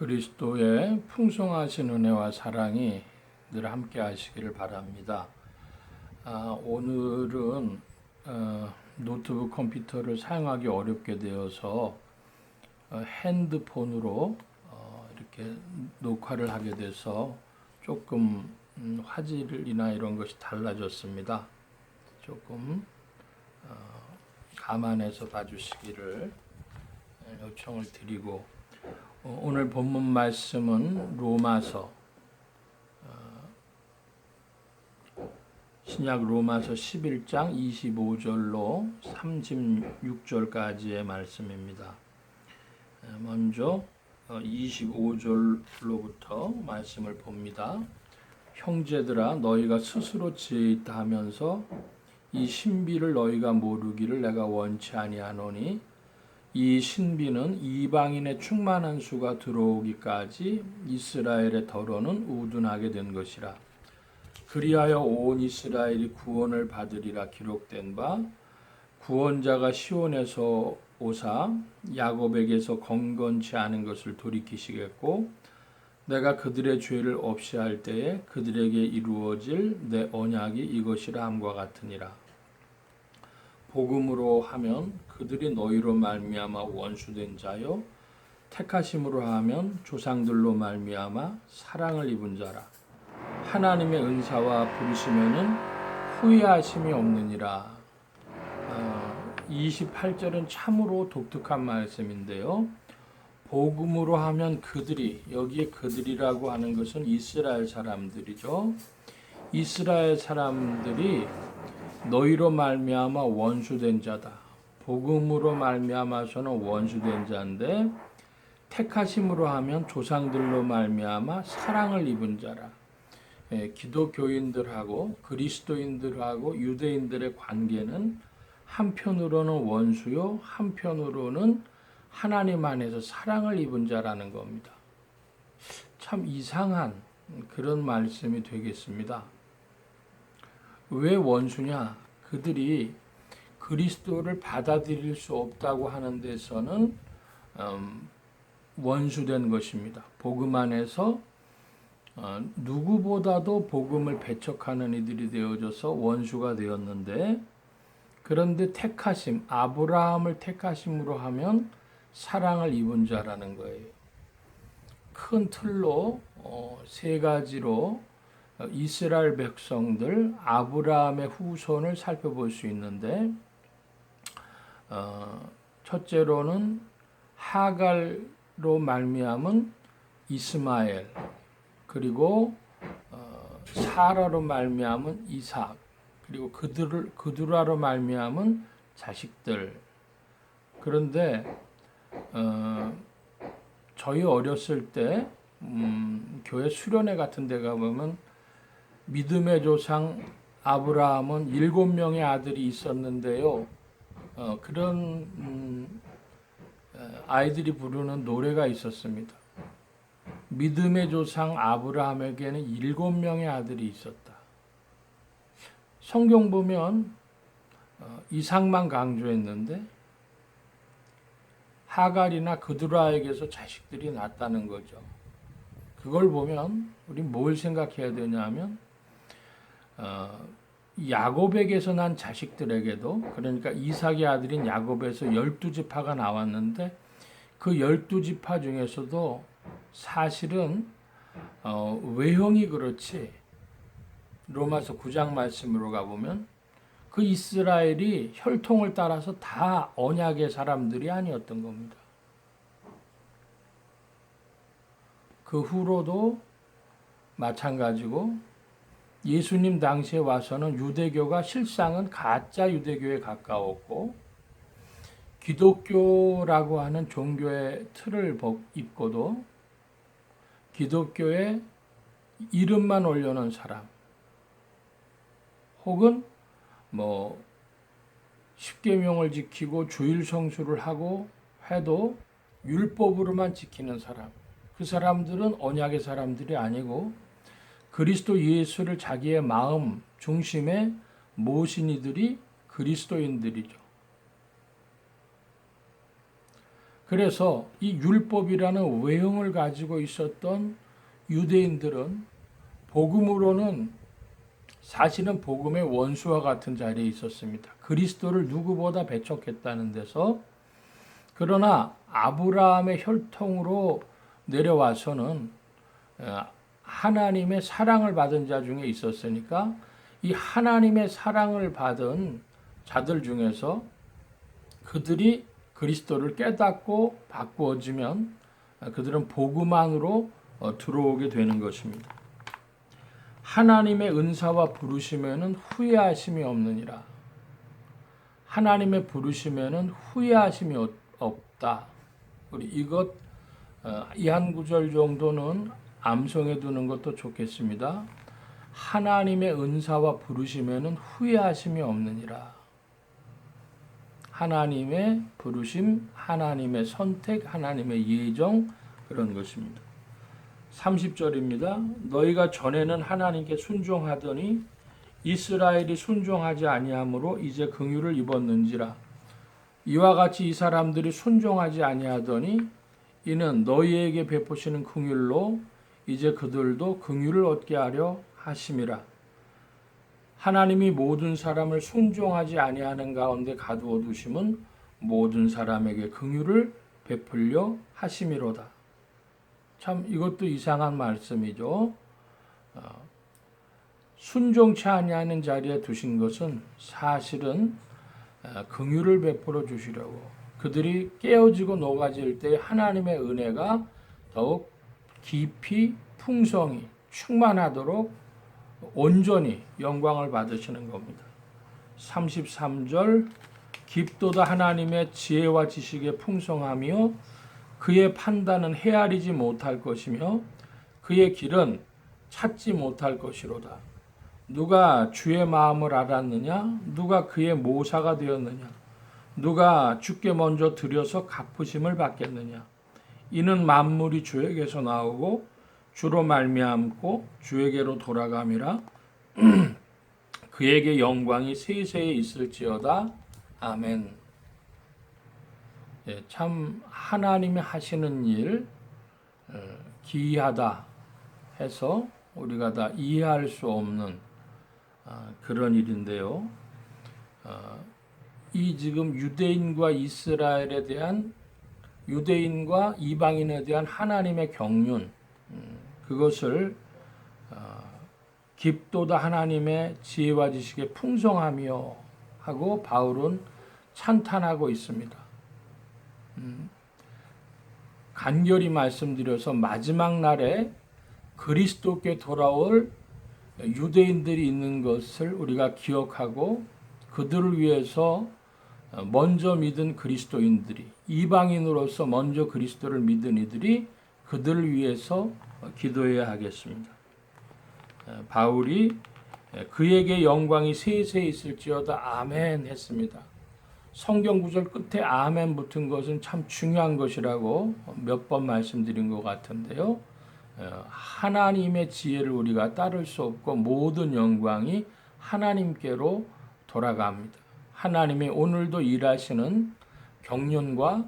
그리스도의 풍성하신 은혜와 사랑이 늘 함께 하시기를 바랍니다. 오늘은 노트북 컴퓨터를 사용하기 어렵게 되어서 핸드폰으로 이렇게 녹화를 하게 돼서 조금 화질이나 이런 것이 달라졌습니다. 조금 감안해서 봐주시기를 요청을 드리고, 오늘 본문 말씀은 로마서 신약 로마서 11장 25절로 36절까지의 말씀입니다. 먼저 25절로부터 말씀을 봅니다. 형제들아, 너희가 스스로 지혜 있다 하면서 이 신비를 너희가 모르기를 내가 원치 아니하노니, 이 신비는 이방인의 충만한 수가 들어오기까지 이스라엘의 더러는 우둔하게 된 것이라. 그리하여 온 이스라엘이 구원을 받으리라 기록된 바, 구원자가 시온에서 오사 야곱에게서 건건치 않은 것을 돌이키시겠고, 내가 그들의 죄를 없이 할 때에 그들에게 이루어질 내 언약이 이것이라 함과 같으니라. 복음으로 하면 그들이 너희로 말미암아 원수된 자요, 택하심으로 하면 조상들로 말미암아 사랑을 입은 자라. 하나님의 은사와 부르시면은 후회하심이 없느니라. 28절은 참으로 독특한 말씀인데요. 복음으로 하면 그들이, 여기에 그들이라고 하는 것은 이스라엘 사람들이죠. 이스라엘 사람들이 너희로 말미암아 원수된 자다. 복음으로 말미암아서는 원수된 자인데, 택하심으로 하면 조상들로 말미암아 사랑을 입은 자라. 기독교인들하고 그리스도인들하고 유대인들의 관계는 한편으로는 원수요, 한편으로는 하나님 안에서 사랑을 입은 자라는 겁니다. 참 이상한 그런 말씀이 되겠습니다. 왜 원수냐? 그들이 그리스도를 받아들일 수 없다고 하는 데서는 원수된 것입니다. 복음 안에서 누구보다도 복음을 배척하는 이들이 되어져서 원수가 되었는데, 그런데 택하심, 아브라함을 택하심으로 하면 사랑을 입은 자라는 거예요. 큰 틀로 세 가지로 이스라엘 백성들, 아브라함의 후손을 살펴볼 수 있는데, 첫째로는 하갈로 말미암은 이스마엘, 그리고 사라로 말미암은 이삭, 그리고 그두라로 말미암은 자식들. 그런데 저희 어렸을 때 교회 수련회 같은 데 가보면 믿음의 조상 아브라함은 7명의 아들이 있었는데요. 그런 아이들이 부르는 노래가 있었습니다. 믿음의 조상 아브라함에게는 7명의 아들이 있었다. 성경 보면 이삭만 강조했는데 하갈이나 그두라에게서 자식들이 났다는 거죠. 그걸 보면 우리 뭘 생각해야 되냐면, 야곱에게서 난 자식들에게도, 그러니까 이삭의 아들인 야곱에서 12지파가 나왔는데, 그 12지파 중에서도 사실은 외형이 그렇지, 로마서 9장 말씀으로 가보면 그 이스라엘이 혈통을 따라서 다 언약의 사람들이 아니었던 겁니다. 그 후로도 마찬가지고, 예수님 당시에 와서는 유대교가 실상은 가짜 유대교에 가까웠고, 기독교라고 하는 종교의 틀을 입고도 기독교의 이름만 올려놓은 사람, 혹은 십계명을 지키고 주일 성수를 하고 해도 율법으로만 지키는 사람, 그 사람들은 언약의 사람들이 아니고 그리스도 예수를 자기의 마음 중심에 모신 이들이 그리스도인들이죠. 그래서 이 율법이라는 외형을 가지고 있었던 유대인들은 복음으로는 사실은 복음의 원수와 같은 자리에 있었습니다. 그리스도를 누구보다 배척했다는 데서. 그러나 아브라함의 혈통으로 내려와서는 하나님의 사랑을 받은 자 중에 있었으니까 이 하나님의 사랑을 받은 자들 중에서 그들이 그리스도를 깨닫고 바꾸어지면 그들은 복음 안으로 들어오게 되는 것입니다. 하나님의 은사와 부르심에는 후회하심이 없느니라. 하나님의 부르심에는 후회하심이 없다. 우리 이것 이 한 구절 정도는 암송해 두는 것도 좋겠습니다. 하나님의 은사와 부르심에는 후회하심이 없느니라. 하나님의 부르심, 하나님의 선택, 하나님의 예정, 그런 것입니다. 30절입니다. 너희가 전에는 하나님께 순종하더니 이스라엘이 순종하지 아니하므로 이제 긍휼을 입었는지라. 이와 같이 이 사람들이 순종하지 아니하더니 이는 너희에게 베푸시는 긍휼로 이제 그들도 긍휼을 얻게 하려 하심이라. 하나님이 모든 사람을 순종하지 아니하는 가운데 가두어 두심은 모든 사람에게 긍휼을 베풀려 하심이로다. 참 이것도 이상한 말씀이죠. 순종치 아니하는 자리에 두신 것은 사실은 긍휼을 베풀어 주시려고, 그들이 깨어지고 녹아질 때 하나님의 은혜가 더욱 깊이 풍성히 충만하도록 온전히 영광을 받으시는 겁니다. 33절 깊도다 하나님의 지혜와 지식의 풍성하며 그의 판단은 헤아리지 못할 것이며 그의 길은 찾지 못할 것이로다. 누가 주의 마음을 알았느냐? 누가 그의 모사가 되었느냐? 누가 주께 먼저 드려서 갚으심을 받겠느냐? 이는 만물이 주에게서 나오고 주로 말미암고 주에게로 돌아감이라. 그에게 영광이 세세에 있을지어다. 아멘. 참 하나님이 하시는 일 기이하다 해서 우리가 다 이해할 수 없는 그런 일인데요. 이 지금 유대인과 이스라엘에 대한, 유대인과 이방인에 대한 하나님의 경륜, 그것을 깊도다 하나님의 지혜와 지식의 풍성하며 하고 바울은 찬탄하고 있습니다. 간결히 말씀드려서 마지막 날에 그리스도께 돌아올 유대인들이 있는 것을 우리가 기억하고 그들을 위해서 먼저 믿은 그리스도인들이, 이방인으로서 먼저 그리스도를 믿은 이들이 그들을 위해서 기도해야 하겠습니다. 바울이 그에게 영광이 세세에 있을지어다 아멘 했습니다. 성경 구절 끝에 아멘 붙은 것은 참 중요한 것이라고 몇 번 말씀드린 것 같은데요. 하나님의 지혜를 우리가 따를 수 없고 모든 영광이 하나님께로 돌아갑니다. 하나님이 오늘도 일하시는 경륜과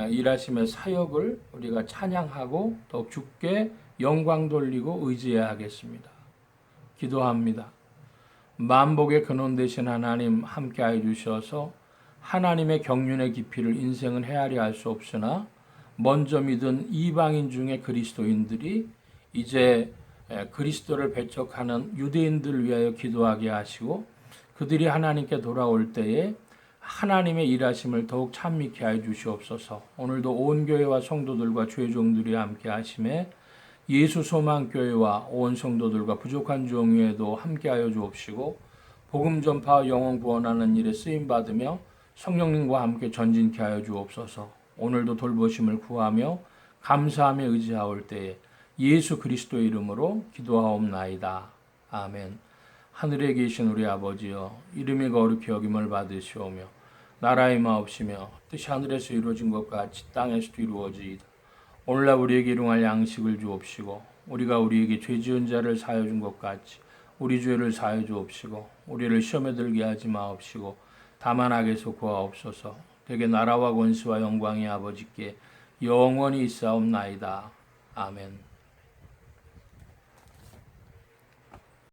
일하심의 사역을 우리가 찬양하고 더욱 주께 영광 돌리고 의지해야 하겠습니다. 기도합니다. 만복의 근원 되신 하나님 함께하여 주셔서 하나님의 경륜의 깊이를 인생은 헤아려 할 수 없으나 먼저 믿은 이방인 중에 그리스도인들이 이제 그리스도를 배척하는 유대인들을 위하여 기도하게 하시고 그들이 하나님께 돌아올 때에 하나님의 일하심을 더욱 찬미케 하여 주시옵소서. 오늘도 온 교회와 성도들과 죄종들이 함께 하심에 예수 소망교회와 온 성도들과 부족한 종위에도 함께 하여 주옵시고 복음 전파 영혼 구원하는 일에 쓰임 받으며 성령님과 함께 전진케 하여 주옵소서. 오늘도 돌보심을 구하며 감사하며 의지하올 때에 예수 그리스도의 이름으로 기도하옵나이다. 아멘. 하늘에 계신 우리 아버지여, 이름이 거룩히 여김을 받으시오며 나라의 마옵시며 뜻이 하늘에서 이루어진 것 같이 땅에서도 이루어지이다. 오늘날 우리에게 일용할 양식을 주옵시고 우리가 우리에게 죄 지은 자를 사하여 준 것 같이 우리 죄를 사하여 주옵시고 우리를 시험에 들게 하지 마옵시고 다만 악에서 구하옵소서. 되게 나라와 권세와 영광이 아버지께 영원히 있사옵나이다. 아멘.